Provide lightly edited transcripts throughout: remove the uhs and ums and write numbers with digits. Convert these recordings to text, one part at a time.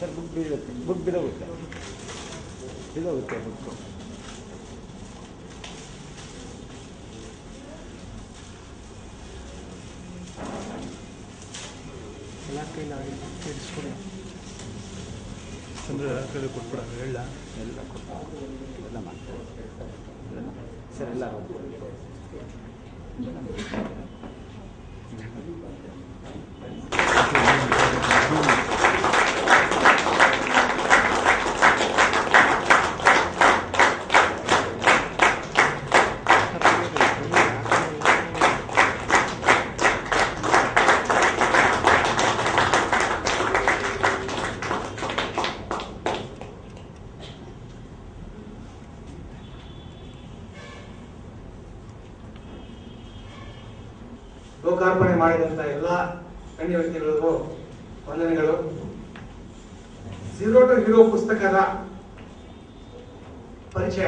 Sir book ಬೀಳುತ್ತೆ, book ಬಿದೋಗುತ್ತೆ ಬಿದೋಗುತ್ತೆ book. ಎಲ್ಲ ಕೈಲಿ ಇಡಿಸ್ಕೊಡಿ ಅಂದರೆ ಕೈಲಿ ಕೊಟ್ಬಿಡ ಹೇಳ ಎಲ್ಲ ಕೊಟ್ಟು ಎಲ್ಲ ಮಾಡ್ತಾರೆ ಸರ್ ಎಲ್ಲ ಲೋಕಾರ್ಪಣೆ ಮಾಡಿದಂತ ಎಲ್ಲ ಗಣ್ಯ ವ್ಯಕ್ತಿಗಳಿಗೂ ವಂದನೆಗಳು. ಝೀರೋ ಟು ಹೀರೋ ಪುಸ್ತಕದ ಪರಿಚಯ.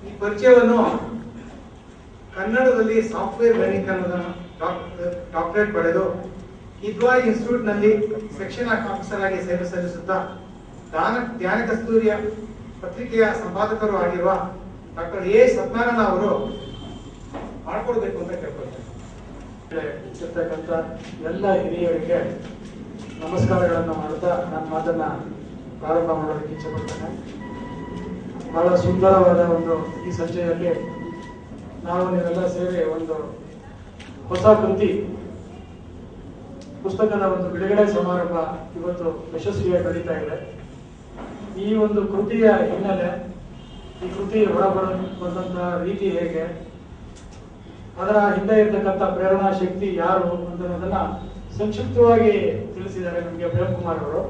ಈ ಪರಿಚಯವನ್ನು ಕನ್ನಡದಲ್ಲಿ ಸಾಫ್ಟ್ವೇರ್ ಗಣಿತ ಅನ್ನೋದನ್ನು ಡಾಕ್ಟರೇಟ್ ಪಡೆದು ಕಿದ್ವಾಯಿ ಇನ್ಸ್ಟಿಟ್ಯೂಟ್ ನಲ್ಲಿ ಸೆಕ್ಷನ್ ಆಫೀಸರ್ ಆಗಿ ಸೇವೆ ಸಲ್ಲಿಸುತ್ತಾ ಧ್ಯಾನ ಕಸ್ತೂರಿಯ ಪತ್ರಿಕೆಯ ಸಂಪಾದಕರು ಆಗಿರುವ ಡಾಕ್ಟರ್ ಎ ಸತ್ಯನಾರಾಯಣ ಅವರು ಮಾಡ್ಕೊಡ್ಬೇಕು ಅಂತ ಕೇಳ್ಕೊಳ್ತೇನೆ. ಇರ್ತಕ್ಕಂಥ ಎಲ್ಲ ಹಿರಿಯರಿಗೆ ನಮಸ್ಕಾರಗಳನ್ನು ಮಾಡುತ್ತಾ ನನ್ನ ಮಾತನ್ನ ಪ್ರಾರಂಭ ಮಾಡೋದಕ್ಕೆ ಇಚ್ಛೆ ಪಡ್ತೇನೆ. ಬಹಳ ಸುಂದರವಾದ ಒಂದು ಈ ಸಂಜೆಯಲ್ಲಿ ನಾವು ನೀವೆಲ್ಲ ಸೇರಿ ಒಂದು ಹೊಸ ಕೃತಿ ಪುಸ್ತಕದ ಒಂದು ಬಿಡುಗಡೆ ಸಮಾರಂಭ ಇವತ್ತು ಯಶಸ್ವಿಯಾಗಿ ನಡೀತಾ ಇದೆ. ಈ ಒಂದು ಕೃತಿಯ ಹಿನ್ನೆಲೆ, ಈ ಕೃತಿ ಹೊರಬಂದಂತಹ ರೀತಿ ಹೇಗೆ, ಅದರ ಹಿಂದೆ ಇರತಕ್ಕಂಥ ಪ್ರೇರಣಾ ಶಕ್ತಿ ಯಾರು ಅನ್ನೋದನ್ನ ಸಂಕ್ಷಿಪ್ತವಾಗಿ ತಿಳಿಸಿದ್ದಾರೆ ನಮಗೆ ಪ್ರೇಮ್ಕುಮಾರ್ ಅವರು.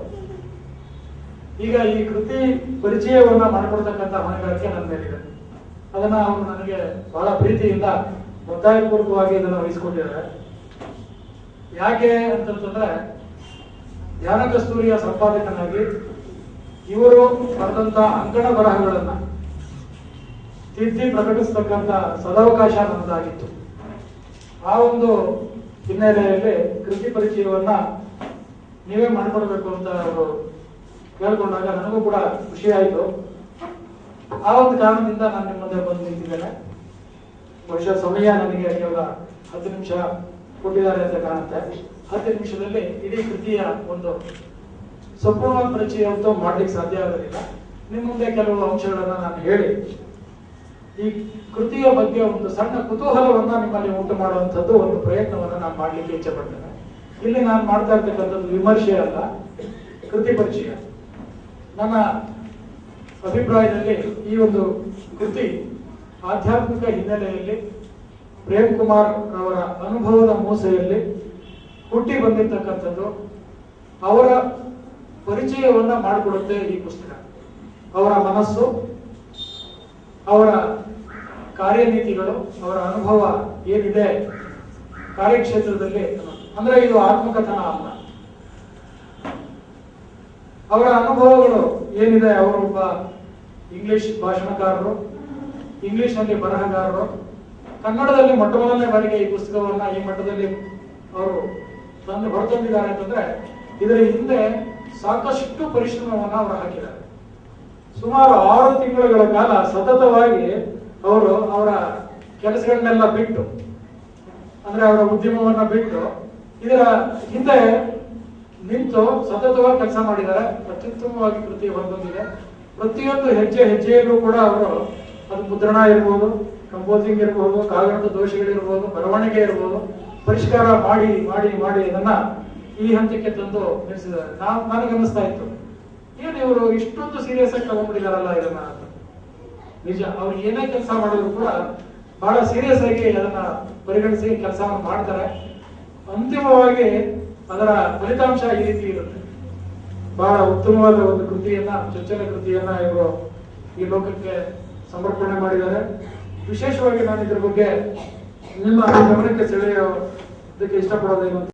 ಈಗ ಈ ಕೃತಿ ಪರಿಚಯವನ್ನ ಮಾಡಿಕೊಡ್ತಕ್ಕಂಥ ಹೊಣೆಗಾರಿಕೆ ನನ್ನ ಮೇಲಿದೆ. ಅದನ್ನ ಅವರು ನನಗೆ ಬಹಳ ಪ್ರೀತಿಯಿಂದ ಒತ್ತಾಯಪೂರ್ವಕವಾಗಿ ಇದನ್ನು ವಹಿಸಿಕೊಂಡಿದ್ದಾರೆ. ಯಾಕೆ ಅಂತಂತಂದ್ರೆ, ಧ್ಯಾನ ಕಸ್ತೂರಿಯ ಸಂಪಾದಕನಾಗಿ ಇವರು ಬರೆದಂತ ಅಂಕಣ ಬರಹಗಳನ್ನ ತಿದ್ದಿ ಪ್ರಕಟಿಸತಕ್ಕಂಥ ಸದಾವಕಾಶ ನನ್ನದಾಗಿತ್ತು. ಆ ಒಂದು ಹಿನ್ನೆಲೆಯಲ್ಲಿ ಕೃತಿ ಪರಿಚಯವನ್ನ ನೀವೇ ಮಾಡಿಕೊಡ್ಬೇಕು ಅಂತ ಅವರು ಕೇಳ್ಕೊಂಡಾಗ ನನಗೂ ಕೂಡ ಖುಷಿ ಆಯಿತು. ಆ ಒಂದು ಕಾರಣದಿಂದ ನಾನು ನಿಮ್ಮ ಮುಂದೆ ಬಂದು ನಿಂತಿದ್ದೇನೆ. ಬಹುಶಃ ಸಮಯ ನನಗೆ ಕೇವಲ 10 ನಿಮಿಷ ಕೊಟ್ಟಿದ್ದಾರೆ ಅಂತ ಕಾಣುತ್ತೆ. 10 ನಿಮಿಷದಲ್ಲಿ ಇಡೀ ಕೃತಿಯ ಒಂದು ಸಂಪೂರ್ಣ ಪರಿಚಯವಂತೂ ಮಾಡ್ಲಿಕ್ಕೆ ಸಾಧ್ಯ ಆಗೋದಿಲ್ಲ. ನಿಮ್ಮ ಮುಂದೆ ಕೆಲವು ಅಂಶಗಳನ್ನ ನಾನು ಹೇಳಿ ಈ ಕೃತಿಯ ಬಗ್ಗೆ ಒಂದು ಸಣ್ಣ ಕುತೂಹಲವನ್ನ ನಿಮ್ಮಲ್ಲಿ ಉಂಟು ಮಾಡುವಂಥದ್ದು ಒಂದು ಪ್ರಯತ್ನವನ್ನ ನಾನು ಮಾಡ್ಲಿಕ್ಕೆ ಇಚ್ಛೆ ಪಡ್ತೇನೆ. ಇಲ್ಲಿ ನಾನು ಮಾಡ್ತಾ ಇರ್ತಕ್ಕಂಥದ್ದು ವಿಮರ್ಶೆ ಅಲ್ಲ, ಕೃತಿ ಪರಿಚಯ. ನನ್ನ ಅಭಿಪ್ರಾಯದಲ್ಲಿ ಈ ಒಂದು ಕೃತಿ ಆಧ್ಯಾತ್ಮಿಕ ಹಿನ್ನೆಲೆಯಲ್ಲಿ ಪ್ರೇಮ್ಕುಮಾರ್ ಅವರ ಅನುಭವದ ಮೂಸೆಯಲ್ಲಿ ಹುಟ್ಟಿ ಬಂದಿರತಕ್ಕಂಥದ್ದು. ಅವರ ಪರಿಚಯವನ್ನ ಮಾಡಿಕೊಡುತ್ತೆ ಈ ಪುಸ್ತಕ. ಅವರ ಮನಸ್ಸು, ಅವರ ಕಾರ್ಯನೀತಿಗಳು, ಅವರ ಅನುಭವ ಏನಿದೆ ಕಾರ್ಯಕ್ಷೇತ್ರದಲ್ಲಿ, ಅಂದ್ರೆ ಇದು ಆತ್ಮಕಥನ ಅಲ್ಲ. ಅವರ ಅನುಭವಗಳು ಏನಿದೆ, ಅವರೊಬ್ಬ ಇಂಗ್ಲಿಷ್ ಭಾಷಣಕಾರರು, ಇಂಗ್ಲಿಷ್ ನಲ್ಲಿ ಬರಹಗಾರರು, ಕನ್ನಡದಲ್ಲಿ ಮೊಟ್ಟ ಮೊದಲನೇ ಬಾರಿಗೆ ಈ ಪುಸ್ತಕವನ್ನ ಈ ಮಟ್ಟದಲ್ಲಿ ಅವರು ಹೊರತಂದಿದ್ದಾರೆ ಅಂತಂದ್ರೆ ಇದರ ಹಿಂದೆ ಸಾಕಷ್ಟು ಪರಿಶ್ರಮವನ್ನ ಅವರು ಹಾಕಿದ್ದಾರೆ. ಸುಮಾರು 6 ತಿಂಗಳುಗಳ ಕಾಲ ಸತತವಾಗಿ ಅವರು ಅವರ ಕೆಲಸಗಳನ್ನೆಲ್ಲ ಬಿಟ್ಟು, ಅಂದ್ರೆ ಅವರ ಉದ್ಯಮವನ್ನ ಬಿಟ್ಟು ಇದರ ಹಿಂದೆ ನಿಂತು ಸತತವಾಗಿ ಕೆಲಸ ಮಾಡಿದ್ದಾರೆ. ಅತ್ಯುತ್ತಮವಾಗಿ ಕೃತಿ ಹೊರಬಂದಿದೆ. ಪ್ರತಿಯೊಂದು ಹೆಜ್ಜೆ ಹೆಜ್ಜೆಯಲ್ಲೂ ಕೂಡ ಅವರು, ಅದು ಮುದ್ರಣ ಇರ್ಬೋದು, ಕಂಪೋಸಿಂಗ್ ಇರ್ಬೋದು, ಕಾಗದದ ದೋಷಗಳಿರ್ಬೋದು, ಬರವಣಿಗೆ ಇರ್ಬೋದು, ಪರಿಷ್ಕಾರ ಮಾಡಿ ಮಾಡಿ ಮಾಡಿ ಅದನ್ನ ಈ ಹಂತಕ್ಕೆ ತಂದು ನಿಲ್ಲಿಸಿದ್ದಾರೆ. ನನಗನ್ನಿಸ್ತಾ ಇತ್ತು, ಏನು ಇವರು ಇಷ್ಟೊಂದು ಸೀರಿಯಸ್ ಆಗಿ ತಗೊಂಡ್ಬಿಟ್ಟಿದಾರಲ್ಲ ಇದನ್ನ ಅಂತ. ನಿಜ, ಅವ್ರು ಏನೇ ಕೆಲಸ ಮಾಡಿದ್ರು ಕೂಡ ಬಹಳ ಸೀರಿಯಸ್ ಆಗಿ ಅದನ್ನ ಪರಿಗಣಿಸಿ ಕೆಲಸವನ್ನು ಮಾಡ್ತಾರೆ. ಅಂತಿಮವಾಗಿ ಅದರ ಫಲಿತಾಂಶ ಈ ರೀತಿ ಇರುತ್ತೆ. ಬಹಳ ಉತ್ತಮವಾದ ಒಂದು ಕೃತಿಯನ್ನ, ಚೊಚ್ಚಲ ಕೃತಿಯನ್ನ ಇವರು ಈ ಲೋಕಕ್ಕೆ ಸಮರ್ಪಣೆ ಮಾಡಿದ್ದಾರೆ. ವಿಶೇಷವಾಗಿ ನಾನು ಇದ್ರ ಬಗ್ಗೆ ನಿಮ್ಮ ಗಮನಕ್ಕೆ ಸೆಳೆಯೋದಕ್ಕೆ ಇಷ್ಟಪಡೋದೇನು